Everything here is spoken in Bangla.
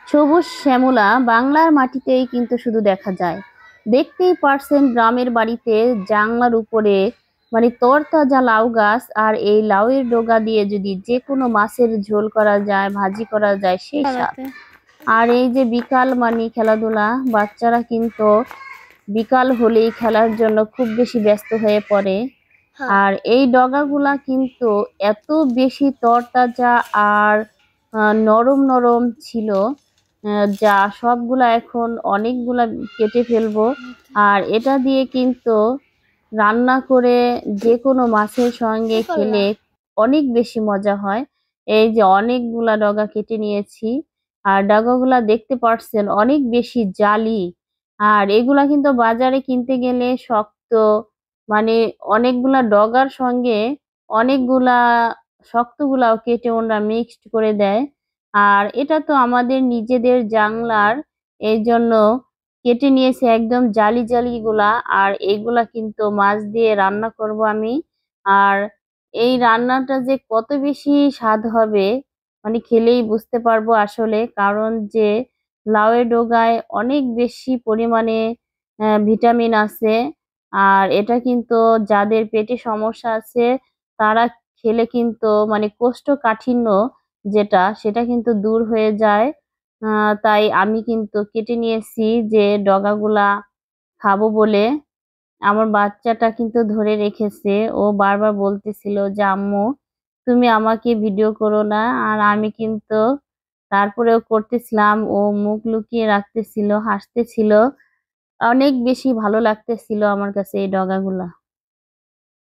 সবুজ শ্যামলা বাংলার মাটিতেই কিন্তু শুধু দেখা যায়। দেখতেই পারছেন গ্রামের বাড়িতে জানলার উপরে তরতাজা লাউ গাছ, আর এই লাউয়ের ডগা দিয়ে যদি যে কোনো মাছের ঝোল করা যায়, ভাজি করা যায়, সেই স্বাদ। আর এই যে বিকাল খেলাধুলা, বাচ্চারা কিন্তু বিকাল হলেই খেলার জন্য খুব বেশি ব্যস্ত হয়ে পড়ে। আর এই ডগাগুলা কিন্তু এত বেশি তরতাজা আর নরম নরম ছিল, যা সবগুলা এখন অনেকগুলা কেটে ফেলবো। আর এটা দিয়ে কিন্তু রান্না করে যে কোনো মাছের সঙ্গে খেলে অনেক বেশি মজা হয়। এই যে অনেকগুলা ডগা কেটে নিয়েছি, আর ডগাগুলা দেখতে পাচ্ছেন অনেক বেশি জালি। আর এগুলা কিন্তু বাজারে কিনতে গেলে শক্ত, মানে অনেকগুলা ডগার সঙ্গে অনেকগুলা শক্তগুলাও কেটে ওরা মিক্সড করে দেয়। আর এটা তো আমাদের নিজেদের জাংলার, এই জন্য কেটে নিয়েছে একদম জালি জালি গুলা। আর এইগুলা কিন্তু মাছ দিয়ে রান্না করব আমি। আর এই রান্নাটা যে কত বেশি স্বাদ হবে, খেলেই বুঝতে পারবো আসলে। কারণ যে লাউয়ের ডগায় অনেক বেশি পরিমাণে ভিটামিন আছে। আর এটা কিন্তু যাদের পেটে সমস্যা আছে তারা খেলে কিন্তু কোষ্ঠকাঠিন্য যেটা, সেটা কিন্তু দূর হয়ে যায়। তাই আমি কিন্তু কেটে নিয়েছি যে ডগাগুলা খাবো বলে। আমার বাচ্চাটা কিন্তু ধরে রেখেছে, ও বারবার বলতেছিল যে আম্মু তুমি আমাকে ভিডিও করো না। আর আমি কিন্তু তারপরেও করতেছিলাম, ও মুখ লুকিয়ে রাখতেছিল, হাসতেছিল। অনেক বেশি ভালো লাগতেছিল আমার কাছে এই ডগাগুলা।